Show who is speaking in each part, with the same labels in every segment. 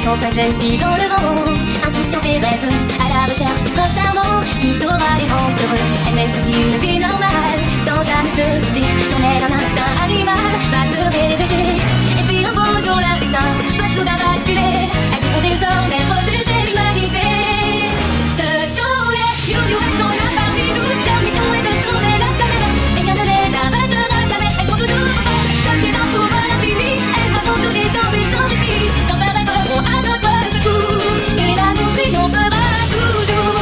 Speaker 1: 105 jeunes filles dans le vent, insouciantes et rêveuses, à la recherche du prince charmant qui saura les rendre heureuses. Elles mènent toute une vie normale, sans jamais se douter qu'en elles un instinct animal va se réveiller. Et puis un beau jour leur destin va soudain basculer. Elles vont désormais protéger l'humanité. Ce sont les you-you, elles sont là parmi nous. Leur mission est de sauver la planète, et rien ne les arrêtera jamais. Elles sont toujours comme des dents pour l'infini. Elles vont tous les temps sans répit, sans faire elles voleront à notre secours, et l'amour triomphera toujours.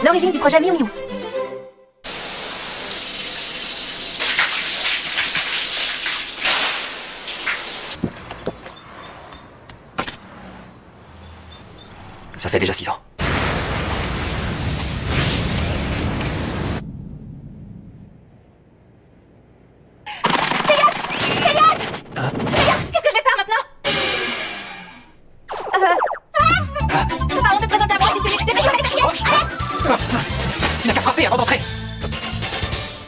Speaker 2: L'origine du projet Miu Miu.
Speaker 3: Ça fait déjà 6 ans.
Speaker 2: Qu'est-ce que je vais faire maintenant? Pardon de te présenter à moi. Dépêche-toi, allez.
Speaker 3: Tu n'as qu'à frapper avant d'entrer.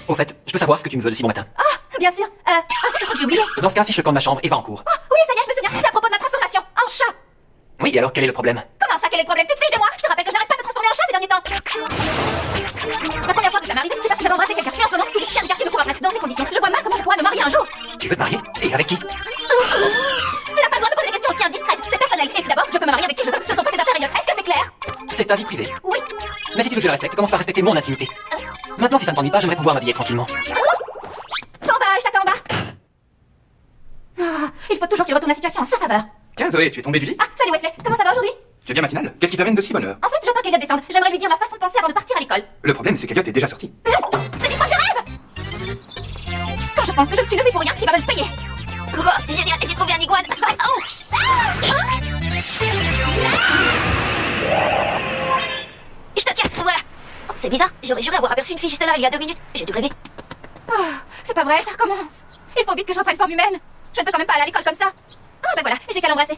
Speaker 3: Au fait, je peux savoir ce que tu me veux de si bon matin.
Speaker 2: Ah, bien sûr. Ensuite, je crois que j'ai oublié.
Speaker 3: Dans ce cas, fiche le camp de ma chambre et va en cours.
Speaker 2: Oh, oui, ça y est, je me souviens. C'est à propos de ma transformation en chat.
Speaker 3: Oui, et alors quel est le problème?
Speaker 2: Comment ça, quel est le problème? Tu te fiches de moi? Je te rappelle que je n'arrête pas de me transformer en chat ces derniers temps. La première fois que ça m'est arrivé, c'est parce que j'avais embrassé quelqu'un. Mais en ce moment, tous les chiens du quartier me courent après. Dans ces conditions, je vois mal comment je pourrais me marier un jour.
Speaker 3: Tu veux te marier? Et avec qui?
Speaker 2: Tu n'as pas le droit de poser des questions aussi indiscrètes. C'est personnel. Et puis d'abord, je peux me marier avec qui je veux. Ce ne sont pas tes affaires, Elliot. Est-ce que c'est clair?
Speaker 3: C'est ta vie privée.
Speaker 2: Oui.
Speaker 3: Mais si tu veux que je la respecte, commence par respecter mon intimité. Maintenant, si ça ne t'ennuie pas, j'aimerais pouvoir m'habiller tranquillement.
Speaker 2: Bon bah, je t'attends en bas. Il faut toujours qu'il retourne la situation en sa faveur.
Speaker 4: Tiens Zoé, tu es tombée du lit?
Speaker 2: Ah, salut Wesley. Comment ça va aujourd'hui?
Speaker 4: Tu es bien matinale? Qu'est-ce qui t'amène de si bonne heure?
Speaker 2: En fait, j'attends qu'Elliot descende. J'aimerais lui dire ma façon de penser avant de partir à l'école.
Speaker 4: Le problème, c'est qu'Elliot est déjà sorti.
Speaker 2: Ne dis pas que je rêve! Quand je pense que je me suis levée pour rien, il va me le payer. Oh, génial, j'ai trouvé un iguane. Je te tiens, voilà. Oh, c'est bizarre, j'aurais juré avoir aperçu une fille juste là il y a 2 minutes. J'ai dû rêver. Oh, c'est pas vrai, ça recommence. Il faut vite que je reprenne forme humaine. Je ne peux quand même pas aller à l'école comme ça. Oh, ben voilà, j'ai qu'à l'embrasser.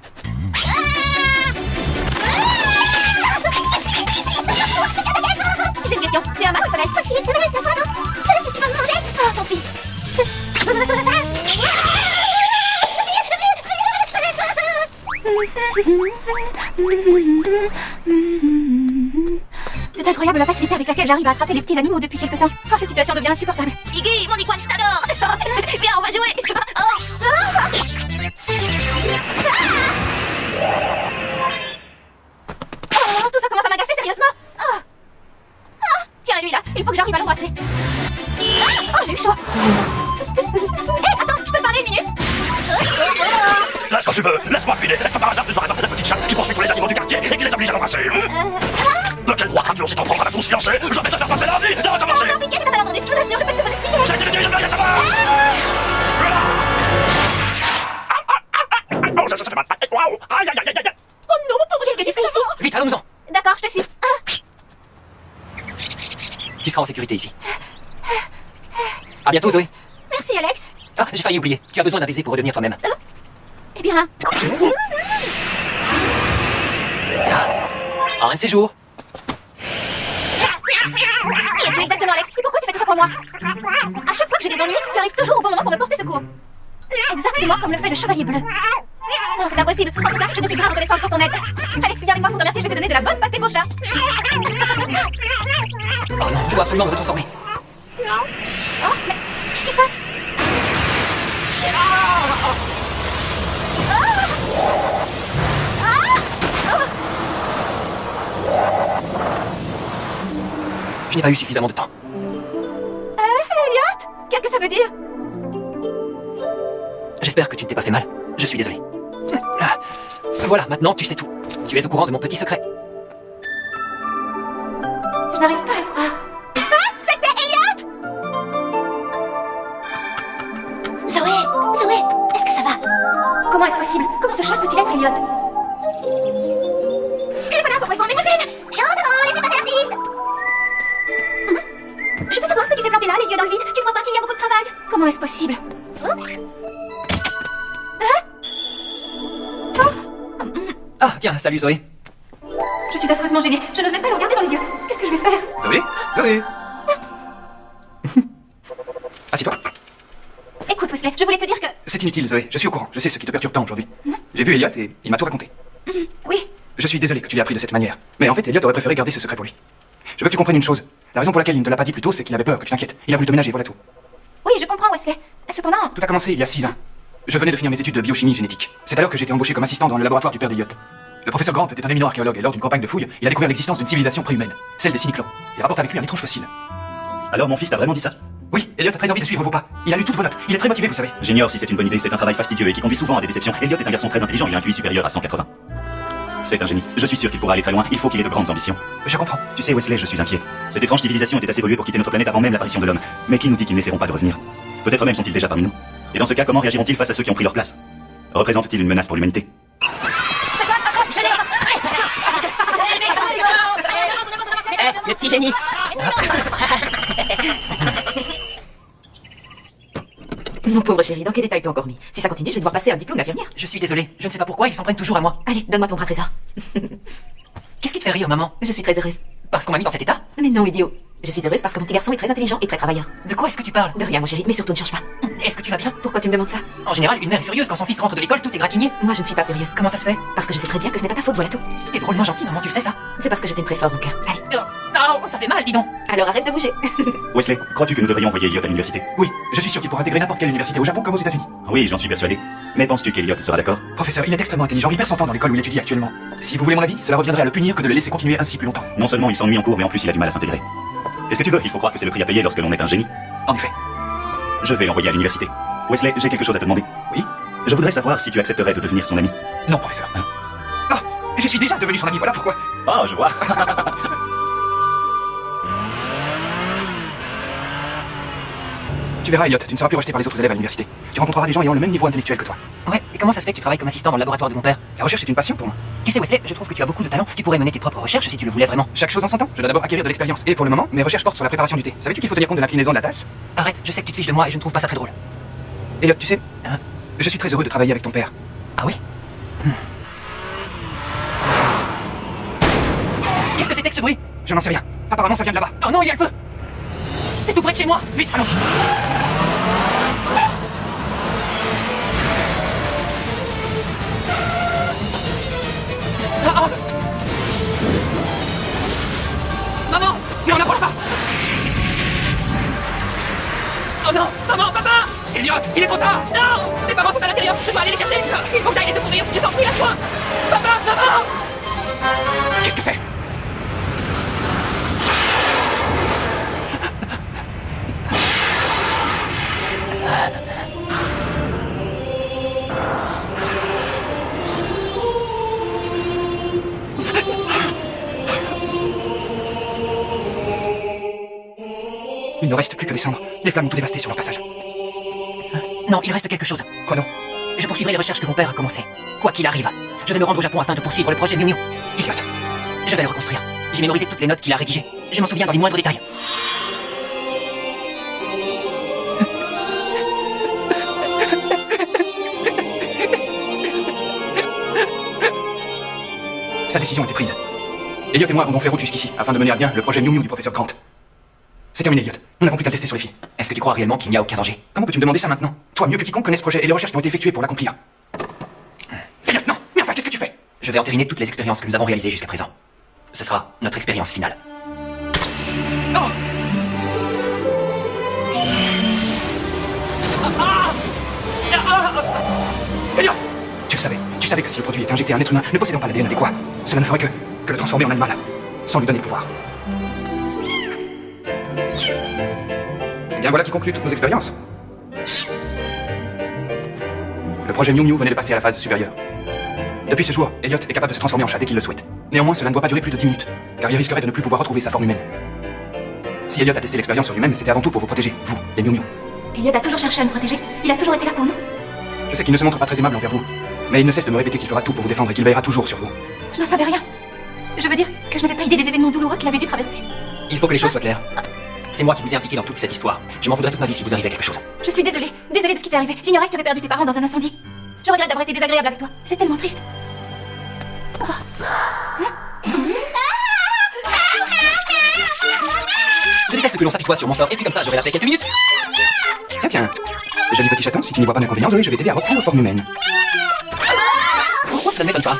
Speaker 2: J'ai une question. Tu as un mâle ou une femelle? Je suis une femelle, t'as ça, non? Tu vas me manger? Oh, tant pis. C'est incroyable la facilité avec laquelle j'arrive à attraper les petits animaux depuis quelque temps. Oh, cette situation devient insupportable. Iggy, mon iguane, je t'adore. Viens, on va jouer. Oh, tout ça commence à m'agacer, sérieusement. Tiens, lui là, il faut que j'arrive à l'embrasser. Oh, j'ai eu chaud. Hé, attends, je peux parler une minute?
Speaker 5: Lâche quand tu veux, laisse-moi filer. Est-ce que par hasard tu serais pas la petite chatte qui poursuit tous les animaux du quartier et qui les oblige à l'embrasser? De quel droit as-tu aussi t'en prendre à tout silencer? Je vais te faire passer la vie de recommencer.
Speaker 2: Non, pitié, t'as mal entendu. Je vous assure, je peux te vous expliquer.
Speaker 5: J'ai été dit, je ne veux rien savoir. Oh, ça fait mal. Waouh. Aïe, aïe, aïe, aïe.
Speaker 2: Oh non, mon pauvre, qu'est-ce que tu fais ici?
Speaker 3: Vite, allons-en.
Speaker 2: D'accord, je te suis.
Speaker 3: Tu seras en sécurité ici. À bientôt, Zoé.
Speaker 2: Merci, Alex.
Speaker 3: Ah, j'ai failli oublier. Tu as besoin d'un baiser pour redevenir toi-même.
Speaker 2: Eh bien...
Speaker 3: Un de ces jours.
Speaker 2: Qui es-tu exactement, Alex? Et pourquoi tu fais tout ça pour moi? À chaque fois que j'ai des ennuis, tu arrives toujours au bon moment pour me porter secours. Exactement comme le fait le chevalier bleu. Non, c'est impossible. En tout cas, je te suis grave reconnaissante pour ton aide. Allez, viens avec moi pour te remercier, je vais te donner de la bonne pâtée, mon chat.
Speaker 3: Oh non, je dois absolument me transformer.
Speaker 2: Oh, mais qu'est-ce qui se passe?
Speaker 3: Je n'ai pas eu suffisamment de temps.
Speaker 2: Elliot? Qu'est-ce que ça veut dire?
Speaker 3: J'espère que tu ne t'es pas fait mal. Je suis désolé. Voilà, maintenant tu sais tout. Tu es au courant de mon petit secret.
Speaker 2: Je n'arrive pas à le croire. Ah, c'était Elliot!
Speaker 1: Zoé, est-ce que ça va?
Speaker 2: Comment est-ce possible? Comment ce chat peut-il être Elliot? Et voilà, pourquoi mes mademoiselle!
Speaker 1: Chante devant, laissez passer l'artiste. Je peux savoir ce que tu fais planter là, les yeux dans le vide? Tu ne vois pas qu'il y a beaucoup de travail?
Speaker 2: Comment est-ce possible?
Speaker 3: tiens, salut Zoé.
Speaker 2: Je suis affreusement gênée. Je n'ose même pas le regarder dans les yeux. Qu'est-ce que je vais faire?
Speaker 4: Zoé? Zoé? Assieds-toi.
Speaker 2: Écoute, Wesley, je voulais te dire que...
Speaker 4: C'est inutile, Zoé. Je suis au courant. Je sais ce qui te perturbe tant aujourd'hui. J'ai vu Elliot et il m'a tout raconté.
Speaker 2: Oui.
Speaker 4: Je suis désolé que tu l'aies appris de cette manière. Mais en fait, Elliot aurait préféré garder ce secret pour lui. Je veux que tu comprennes une chose. La raison pour laquelle il ne te l'a pas dit plus tôt, c'est qu'il avait peur que tu t'inquiètes. Il a voulu te ménager, voilà tout.
Speaker 2: Oui, je comprends, Wesley. Cependant...
Speaker 4: Tout a commencé il y a 6 ans. Je venais de finir mes études de biochimie génétique. C'est alors que j'ai été embauché comme assistant dans le laboratoire du père d'Elliot. Le professeur Grant était un éminent archéologue et lors d'une campagne de fouilles, il a découvert l'existence d'une civilisation préhumaine, celle des cyniclopes. Il rapporte avec lui un étrange fossile.
Speaker 5: Alors mon fils t'a vraiment dit ça?
Speaker 4: Oui, Elliot a très envie de suivre vos pas. Il a lu toutes vos notes. Il est très motivé, vous savez.
Speaker 5: J'ignore si c'est une bonne idée, c'est un travail fastidieux et qui conduit souvent à des déceptions. Elliot est un garçon très intelligent, il a un QI supérieur à 180. C'est un génie. Je suis sûr qu'il pourra aller très loin, il faut qu'il ait de grandes ambitions.
Speaker 4: Je comprends.
Speaker 5: Tu sais, Wesley, je suis inquiet. Cette étrange civilisation était assez évoluée pour quitter notre planète avant même l'apparition de l'homme. Mais qui nous dit qu'ils n'essaieront pas de revenir? Peut-être même sont-ils déjà parmi nous. Et dans ce cas, comment réagiront-ils face à ceux qui ont pris leur place? Représentent-ils une menace pour l'humanité?
Speaker 1: Le petit génie.
Speaker 6: Mon pauvre chéri, dans quel état es-tu encore mis? Si ça continue, je vais devoir passer un diplôme d'infirmière.
Speaker 3: Je suis désolé, je ne sais pas pourquoi ils s'en prennent toujours à moi.
Speaker 6: Allez, donne-moi ton bras trésor.
Speaker 3: Qu'est-ce qui te fait rire, maman?
Speaker 6: Je suis très heureuse.
Speaker 3: Parce qu'on m'a mis dans cet état?
Speaker 6: Mais non, idiot. Je suis heureuse parce que mon petit garçon est très intelligent et très travailleur.
Speaker 3: De quoi est-ce que tu parles?
Speaker 6: De rien, mon chéri, mais surtout ne change pas.
Speaker 3: Est-ce que tu vas bien?
Speaker 6: Pourquoi tu me demandes ça?
Speaker 3: En général, une mère est furieuse quand son fils rentre de l'école tout égratigné.
Speaker 6: Moi, je ne suis pas furieuse.
Speaker 3: Comment ça se fait?
Speaker 6: Parce que je sais très bien que ce n'est pas ta faute, voilà tout.
Speaker 3: T'es drôlement gentil, maman, tu le sais ça?
Speaker 6: C'est parce que je t'aime très fort, mon cœur. Allez,
Speaker 3: Oh, ça fait mal, dis donc.
Speaker 6: alors arrête de bouger.
Speaker 5: Wesley, crois-tu que nous devrions envoyer Elliot à l'université?
Speaker 4: Oui, je suis sûr qu'il pourra intégrer n'importe quelle université au Japon comme aux États-Unis.
Speaker 5: Oui, j'en suis persuadé. Mais penses-tu qu'Elliot sera d'accord?
Speaker 4: Professeur, il est extrêmement intelligent, il perd son temps dans l'école où il étudie actuellement. Si vous voulez mon avis, cela reviendrait à le punir que de le laisser continuer ainsi plus longtemps.
Speaker 5: Non seulement il s'ennuie en cours, mais en plus il a du mal à s'intégrer. Qu'est-ce que tu veux? Il faut croire que c'est le prix à payer lorsque l'on est un génie.
Speaker 4: En effet.
Speaker 5: Je vais l'envoyer à l'université. Wesley, j'ai quelque chose à te demander.
Speaker 4: Oui?
Speaker 5: Je voudrais savoir si tu accepterais de devenir son ami.
Speaker 4: Non, professeur.
Speaker 5: Hein?
Speaker 4: Oh, je suis déjà devenu son ami, voilà pourquoi.
Speaker 5: Ah, je vois.
Speaker 4: Tu verras, Elliot, tu ne seras plus rejeté par les autres élèves à l'université. Tu rencontreras des gens ayant le même niveau intellectuel que toi.
Speaker 3: Ouais, et comment ça se fait que tu travailles comme assistant dans le laboratoire de mon père?
Speaker 4: La recherche est une passion pour moi.
Speaker 3: Tu sais, Wesley, je trouve que tu as beaucoup de talent. Tu pourrais mener tes propres recherches si tu le voulais vraiment.
Speaker 4: Chaque chose en son temps. Je dois d'abord acquérir de l'expérience. Et pour le moment, mes recherches portent sur la préparation du thé. Savais-tu qu'il faut tenir compte de l'inclinaison de la tasse?
Speaker 3: Arrête, je sais que tu te fiches de moi et je ne trouve pas ça très drôle.
Speaker 4: Elliot, tu sais,
Speaker 3: Hein?
Speaker 4: je suis très heureux de travailler avec ton père.
Speaker 3: Ah oui? Qu'est-ce que c'était que ce bruit?
Speaker 4: Je n'en sais rien. Apparemment, ça vient de là-bas.
Speaker 3: Oh non, il y a le feu! C'est tout près de chez moi!
Speaker 4: Vite, allons-y.
Speaker 3: Ah, ah. Maman!
Speaker 4: Mais on n'approche pas.
Speaker 3: Oh non! Maman! Papa!
Speaker 4: Elliot, il est trop tard.
Speaker 3: Non! Mes parents sont à l'intérieur! Je dois aller les chercher! Il faut que j'aille les secourir! Je t'en prie, lâche-moi! Papa! Maman!
Speaker 4: Qu'est-ce que c'est? Il ne reste plus que des cendres. Les flammes ont tout dévasté sur leur passage.
Speaker 3: Non, il reste quelque chose.
Speaker 4: Quoi donc?
Speaker 3: Je poursuivrai les recherches que mon père a commencées. Quoi qu'il arrive. Je vais me rendre au Japon afin de poursuivre le projet Miu Miu.
Speaker 4: Elliot,
Speaker 3: Je vais le reconstruire. J'ai mémorisé toutes les notes qu'il a rédigées. Je m'en souviens dans les moindres détails.
Speaker 4: sa décision a été prise. Elliot et moi avons donc fait route jusqu'ici, afin de mener à bien le projet Miu Miu du professeur Grant. C'est terminé, Elliot. Nous n'avons plus qu'à le tester sur les filles.
Speaker 3: Est-ce que tu crois réellement qu'il n'y a aucun danger?
Speaker 4: Comment peux-tu me demander ça maintenant? Toi, mieux que quiconque, connais ce projet et les recherches qui ont été effectuées pour l'accomplir. Elliot, non! Mais enfin, qu'est-ce que tu fais?
Speaker 3: Je vais entériner toutes les expériences que nous avons réalisées jusqu'à présent. Ce sera notre expérience finale.
Speaker 4: Non! Elliot! Tu le savais. Tu savais que si le produit était injecté à un être humain ne possédant pas l'ADN adéquat, cela ne ferait que le transformer en animal, sans lui donner le pouvoir. Eh bien voilà qui conclut toutes nos expériences. Le projet Miu Miu venait de passer à la phase supérieure. Depuis ce jour, Elliot est capable de se transformer en chat dès qu'il le souhaite. Néanmoins, cela ne doit pas durer plus de 10 minutes, car il risquerait de ne plus pouvoir retrouver sa forme humaine. Si Elliot a testé l'expérience sur lui-même, c'était avant tout pour vous protéger, vous, les Miu Miu.
Speaker 2: Elliot a toujours cherché à me protéger. Il a toujours été là pour nous.
Speaker 4: Je sais qu'il ne se montre pas très aimable envers vous, mais il ne cesse de me répéter qu'il fera tout pour vous défendre et qu'il veillera toujours sur vous.
Speaker 2: Je n'en savais rien. Je veux dire que je n'avais pas idée des événements douloureux qu'il avait dû traverser.
Speaker 3: Il faut que les choses soient claires. C'est moi qui vous ai impliqué dans toute cette histoire. Je m'en voudrais toute ma vie si vous arrivait quelque chose.
Speaker 2: Je suis désolée. Désolée de ce qui t'est arrivé. J'ignorais que tu avais perdu tes parents dans un incendie. Je regrette d'avoir été désagréable avec toi. C'est tellement triste.
Speaker 3: Je déteste que l'on s'apitoie sur mon sort, et puis comme ça, j'aurai la paix quelques minutes.
Speaker 4: Tiens. Joli petit chaton, si tu n'y vois pas d'inconvénient, Zoé, je vais t'aider à reprendre forme humaine.
Speaker 3: Pourquoi cela ne m'étonne pas?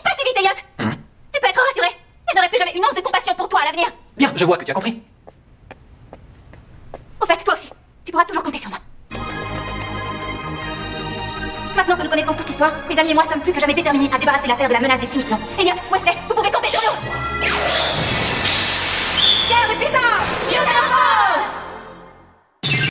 Speaker 2: Pas si vite, Elliot. Tu peux être rassuré. Je n'aurai plus jamais une once de compassion pour toi à l'avenir.
Speaker 3: Bien, je vois que tu as compris.
Speaker 2: Au fait, toi aussi, tu pourras toujours compter sur moi. Maintenant que nous connaissons toute l'histoire, mes amis et moi sommes plus que jamais déterminés à débarrasser la Terre de la menace des cyclones. Elliot, Wesley, vous pouvez compter sur nous.